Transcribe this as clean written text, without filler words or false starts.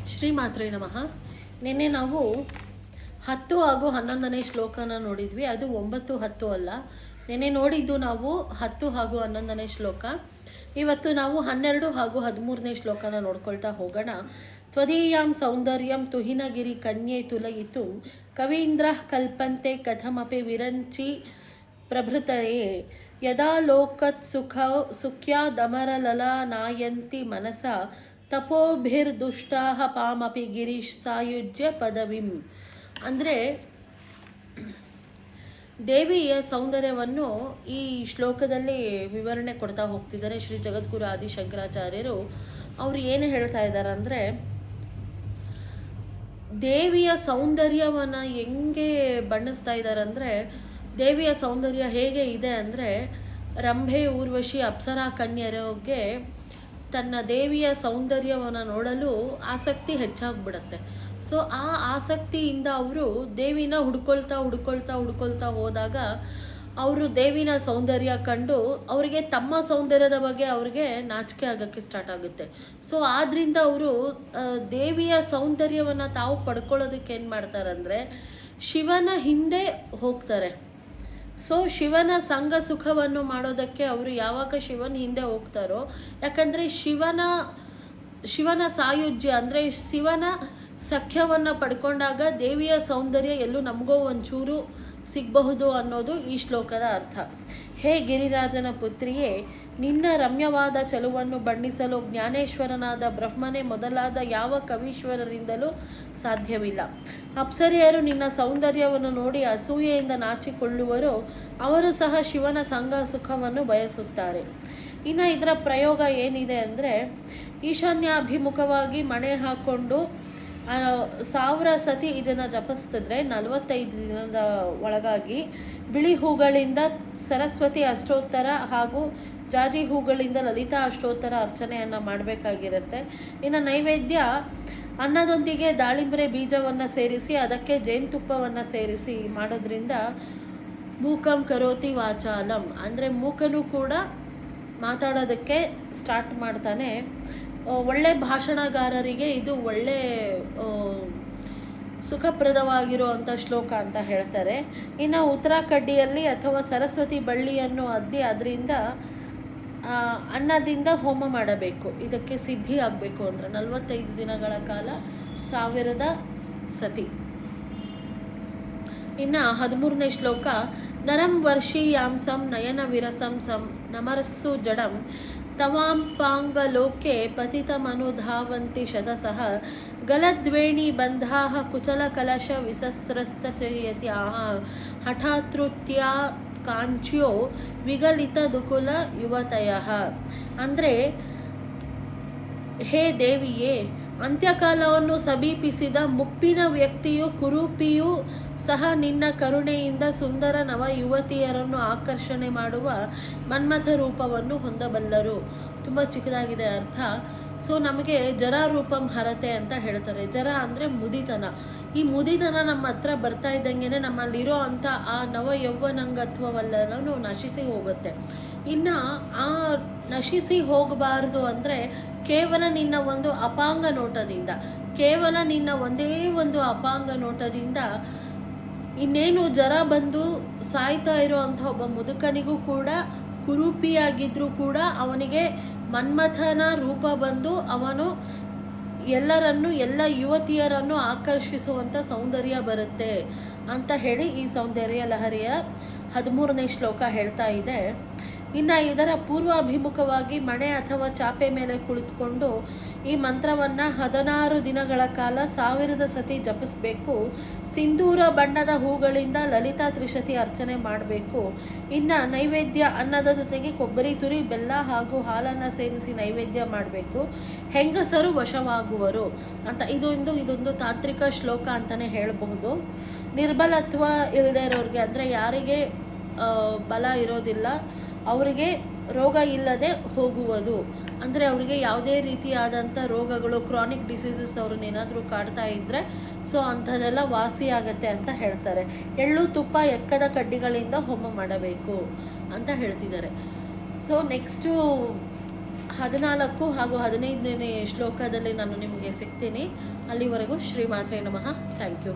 ಶ್ರೀಮಾತ್ರೇ ನಮಃ. ನಿನ್ನೆ ನಾವು 10 ಹಾಗೂ 11ನೇ ಶ್ಲೋಕನ ನೋಡಿದ್ವಿ. ಅದು 9, 10 ಅಲ್ಲ. ನಿನ್ನೆ ನೋಡಿದ್ದು ನಾವು 10 ಹಾಗೂ 11ನೇ ಶ್ಲೋಕ. ಇವತ್ತು ನಾವು 12 ಹಾಗೂ 13ನೇ ಶ್ಲೋಕನ ನೋಡ್ಕೊಳ್ತಾ ಹೋಗೋಣ. ತ್ವದೀಯಾಂ ಸೌಂದರ್ಯಂ ತುಹಿನಗಿರಿ ಕನ್ಯೆ ತುಲಯಿತು ಕವೀಂದ್ರ ಕಲ್ಪಂತೆ ಕಥಮಪಿ ವಿರಂಚಿ ಪ್ರಭೃತಯೇ ಯದಾ ಲೋಕತ್ ಸುಖ್ಯಾದಮರಲಲಾ ನಾಯಂತಿ ಮನಸ ತಪೋಭಿರ್ದುಷ್ಟಾಹ ಪಾಮಪಿ ಗಿರೀಶ್ ಸಾಯುಜ್ಯ ಪದವಿಂ. ಅಂದರೆ ದೇವಿಯ ಸೌಂದರ್ಯವನ್ನು ಈ ಶ್ಲೋಕದಲ್ಲಿ ವಿವರಣೆ ಕೊಡ್ತಾ ಹೋಗ್ತಿದ್ದಾರೆ ಶ್ರೀ ಜಗದ್ಗುರು ಆದಿಶಂಕರಾಚಾರ್ಯರು. ಅವರು ಏನು ಹೇಳ್ತಾ ಇದ್ದಾರೆ ಅಂದರೆ, ದೇವಿಯ ಸೌಂದರ್ಯವನ್ನು ಹೆಂಗೆ ಬಣ್ಣಿಸ್ತಾ ಇದ್ದಾರೆ ಅಂದರೆ, ದೇವಿಯ ಸೌಂದರ್ಯ ಹೇಗೆ ಇದೆ ಅಂದರೆ, ರಂಭೆ, ಊರ್ವಶಿ, ಅಪ್ಸರಾ ಕನ್ಯರಿಗೆ ತನ್ನ ದೇವಿಯ ಸೌಂದರ್ಯವನ್ನು ನೋಡಲು ಆಸಕ್ತಿ ಹೆಚ್ಚಾಗ್ಬಿಡತ್ತೆ. ಸೊ ಆ ಆಸಕ್ತಿಯಿಂದ ಅವರು ದೇವಿನ ಹುಡ್ಕೊಳ್ತಾ ಹೋದಾಗ ಅವರು ದೇವಿನ ಸೌಂದರ್ಯ ಕಂಡು ಅವರಿಗೆ ತಮ್ಮ ಸೌಂದರ್ಯದ ಬಗ್ಗೆ ಅವ್ರಿಗೆ ನಾಚಿಕೆ ಆಗೋಕ್ಕೆ ಸ್ಟಾರ್ಟ್ ಆಗುತ್ತೆ. ಸೊ ಆದ್ರಿಂದ ಅವರು ದೇವಿಯ ಸೌಂದರ್ಯವನ್ನು ತಾವು ಪಡ್ಕೊಳ್ಳೋದಕ್ಕೆ ಏನು ಮಾಡ್ತಾರಂದರೆ, ಶಿವನ ಹಿಂದೆ ಹೋಗ್ತಾರೆ. ಸೊ ಶಿವನ ಸಂಘ ಸುಖವನ್ನು ಮಾಡೋದಕ್ಕೆ ಅವರು ಯಾವಾಗ ಶಿವನ ಹಿಂದೆ ಹೋಗ್ತಾರೋ, ಯಾಕಂದರೆ ಶಿವನ ಸಾಯುಜ್ಯ ಅಂದರೆ ಶಿವನ ಸಖ್ಯವನ್ನು ಪಡ್ಕೊಂಡಾಗ ದೇವಿಯ ಸೌಂದರ್ಯ ಎಲ್ಲೂ ನಮಗೋ ಒಂಚೂರು ಸಿಗಬಹುದು ಅನ್ನೋದು ಈ ಶ್ಲೋಕದ ಅರ್ಥ. ಹೇ ಗಿರಿರಾಜನ ಪುತ್ರಿಯೇ, ನಿನ್ನ ರಮ್ಯವಾದ ಚಲುವನ್ನು ಬಣ್ಣಿಸಲು ಜ್ಞಾನೇಶ್ವರನಾದ ಬ್ರಹ್ಮನೇ ಮೊದಲಾದ ಯಾವ ಕವೀಶ್ವರರಿಂದಲೂ ಸಾಧ್ಯವಿಲ್ಲ. ಅಪ್ಸರೆಯರು ನಿನ್ನ ಸೌಂದರ್ಯವನ್ನು ನೋಡಿ ಅಸೂಯೆಯಿಂದ ನಾಚಿಕೊಳ್ಳುವರೋ ಅವರು ಸಹ ಶಿವನ ಸಂಘ ಸುಖವನ್ನು ಬಯಸುತ್ತಾರೆ. ಇನ್ನು ಇದರ ಪ್ರಯೋಗ ಏನಿದೆ ಅಂದರೆ, ಈಶಾನ್ಯಾಭಿಮುಖವಾಗಿ ಮಣೆ ಹಾಕ್ಕೊಂಡು 1000 ಸತಿ ಇದನ್ನು ಜಪಿಸ್ತಿದ್ರೆ 45 ದಿನದ ಒಳಗಾಗಿ ಬಿಳಿ ಹೂಗಳಿಂದ ಸರಸ್ವತಿ ಅಷ್ಟೋತ್ತರ ಹಾಗೂ ಜಾಜಿ ಹೂಗಳಿಂದ ಲಲಿತಾ ಅಷ್ಟೋತ್ತರ ಅರ್ಚನೆಯನ್ನು ಮಾಡಬೇಕಾಗಿರುತ್ತೆ. ಇನ್ನು ನೈವೇದ್ಯ ಅನ್ನದೊಂದಿಗೆ ದಾಳಿಂಬರೆ ಬೀಜವನ್ನು ಸೇರಿಸಿ ಅದಕ್ಕೆ ಜೇನುತುಪ್ಪವನ್ನು ಸೇರಿಸಿ ಮಾಡೋದ್ರಿಂದ ಮೂಕಂ ಕರೋತಿ ವಾಚಾಲಂ, ಅಂದರೆ ಮೂಕನು ಕೂಡ ಮಾತಾಡೋದಕ್ಕೆ ಸ್ಟಾರ್ಟ್ ಮಾಡ್ತಾನೆ. ಒಳ್ಳೆ ಭಾಷಣಗಾರರಿಗೆ ಇದು ಒಳ್ಳೆ ಸುಖಪ್ರದವಾಗಿರುವಂಥ ಶ್ಲೋಕ ಅಂತ ಹೇಳ್ತಾರೆ. ಇನ್ನು ಉತ್ತರಾಕಡ್ಡಿಯಲ್ಲಿ ಅಥವಾ ಸರಸ್ವತಿ ಬಳ್ಳಿಯನ್ನು ಅದ್ದಿ ಅದರಿಂದ ಅನ್ನದಿಂದ ಹೋಮ ಮಾಡಬೇಕು. ಇದಕ್ಕೆ ಸಿದ್ಧಿ ಆಗಬೇಕು ಅಂದರೆ 45 ದಿನಗಳ ಕಾಲ 1000 ಸತಿ. ಇನ್ನು 13ನೇ ಶ್ಲೋಕ, ನರಂ ವರ್ಷೀಯಾಂಸಂ ನಯನ ವಿರಸಂ ಸಂ ನಮರಸ್ಸು ಜಡಂ ತವಾಂಪಾಂಗಲೋಕೆ ಪತಿತಮನುಧಾವಂತಿ ಶತಸಃ ಗಲದ್ವೇಣಿ ಬಂಧಾಃ ಕುಚಲ ಕಲಶ ವಿಸಸ್ರಸ್ತಯತ್ಯಾಃ ಹಠಾತೃತ್ಯಾ ಕಾಂಚ್ಯೋ ವಿಗಲಿತ ದುಕುಲ ಯುವತಯಃ. ಅಂದರೆ, ಹೇ ದೇವಿಯೇ, ಅಂತ್ಯಕಾಲವನ್ನು ಸಮೀಪಿಸಿದ ಮುಪ್ಪಿನ ವ್ಯಕ್ತಿಯು ಕುರೂಪಿಯೂ ಸಹ ನಿನ್ನ ಕರುಣೆಯಿಂದ ಸುಂದರ ನವ ಯುವತಿಯರನ್ನು ಆಕರ್ಷಣೆ ಮಾಡುವ ಮನ್ಮಥ ರೂಪವನ್ನು ಹೊಂದಬಲ್ಲರು. ತುಂಬ ಚಿಕ್ಕದಾಗಿದೆ ಅರ್ಥ. ಸೊ ನಮಗೆ ಜರ ರೂಪಂ ಹರತೆ ಅಂತ ಹೇಳ್ತಾರೆ. ಜರ ಅಂದರೆ ಮುದಿತನ. ಈ ಮುದಿತನ ನಮ್ಮ ಹತ್ರ ಬರ್ತಾ ಇದ್ದಂಗೆ ನಮ್ಮಲ್ಲಿರೋ ಅಂಥ ಆ ನವ ಯೌವನಂಗತ್ವವೆಲ್ಲನೂ ನಶಿಸಿ ಹೋಗುತ್ತೆ. ಇನ್ನು ಆ ನಶಿಸಿ ಹೋಗಬಾರ್ದು ಅಂದರೆ ಕೇವಲ ನಿನ್ನ ಒಂದು ಅಪಾಂಗ ನೋಟದಿಂದ, ಕೇವಲ ನಿನ್ನ ಒಂದೇ ಒಂದು ಅಪಾಂಗ ನೋಟದಿಂದ ಇನ್ನೇನು ಜರ ಬಂದು ಸಾಯ್ತಾ ಇರೋ ಅಂಥ ಒಬ್ಬ ಮುದುಕನಿಗೂ ಕೂಡ, ಕುರೂಪಿಯಾಗಿದ್ರೂ ಕೂಡ ಅವನಿಗೆ ಮನ್ಮಥನ ರೂಪ ಬಂದು ಅವನು ಎಲ್ಲ ಯುವತಿಯರನ್ನು ಆಕರ್ಷಿಸುವಂಥ ಸೌಂದರ್ಯ ಬರುತ್ತೆ ಅಂತ ಹೇಳಿ ಈ ಸೌಂದರ್ಯ ಲಹರಿಯ 13ನೇ ಶ್ಲೋಕ ಹೇಳ್ತಾ ಇದೆ. ಇನ್ನು ಇದರ ಪೂರ್ವಾಭಿಮುಖವಾಗಿ ಮಣೆ ಅಥವಾ ಚಾಪೆ ಮೇಲೆ ಕುಳಿತುಕೊಂಡು ಈ ಮಂತ್ರವನ್ನು 16 ದಿನಗಳ ಕಾಲ 1000 ಸತಿ ಜಪಿಸಬೇಕು. ಸಿಂಧೂರ ಬಣ್ಣದ ಹೂಗಳಿಂದ ಲಲಿತಾ ತ್ರಿಶತಿ ಅರ್ಚನೆ ಮಾಡಬೇಕು. ಇನ್ನು ನೈವೇದ್ಯ ಅನ್ನದ ಜೊತೆಗೆ ಕೊಬ್ಬರಿ ತುರಿ, ಬೆಲ್ಲ ಹಾಗೂ ಹಾಲನ್ನು ಸೇರಿಸಿ ನೈವೇದ್ಯ ಮಾಡಬೇಕು. ಹೆಂಗಸರು ವಶವಾಗುವರು ಅಂತ ಇದೊಂದು ತಾಂತ್ರಿಕ ಶ್ಲೋಕ ಅಂತಲೇ ಹೇಳಬಹುದು. ನಿರ್ಬಲತ್ವ ಇಲ್ಲದೆ ಇರೋರಿಗೆ, ಅಂದರೆ ಯಾರಿಗೆ ಬಲ ಇರೋದಿಲ್ಲ ಅವರಿಗೆ ರೋಗ ಇಲ್ಲದೆ ಹೋಗುವುದು, ಅಂದರೆ ಅವರಿಗೆ ಯಾವುದೇ ರೀತಿಯಾದಂಥ ರೋಗಗಳು, ಕ್ರಾನಿಕ್ ಡಿಸೀಸಸ್ ಅವ್ರನ್ನೇನಾದರೂ ಕಾಡ್ತಾ ಇದ್ದರೆ ಸೊ ಅಂಥದ್ದೆಲ್ಲ ವಾಸಿ ಆಗತ್ತೆ ಅಂತ ಹೇಳ್ತಾರೆ. ಎಳ್ಳು ತುಪ್ಪ ಎಕ್ಕದ ಕಡ್ಡಿಗಳಿಂದ ಹೋಮ ಮಾಡಬೇಕು ಅಂತ ಹೇಳ್ತಿದ್ದಾರೆ. ಸೊ ನೆಕ್ಸ್ಟು 14 ಹಾಗೂ 15ನೇ ಶ್ಲೋಕದಲ್ಲಿ ನಾನು ನಿಮಗೆ ಸಿಗ್ತೀನಿ. ಅಲ್ಲಿವರೆಗೂ ಶ್ರೀಮಾತ್ರೆ ನಮಃ. Thank you.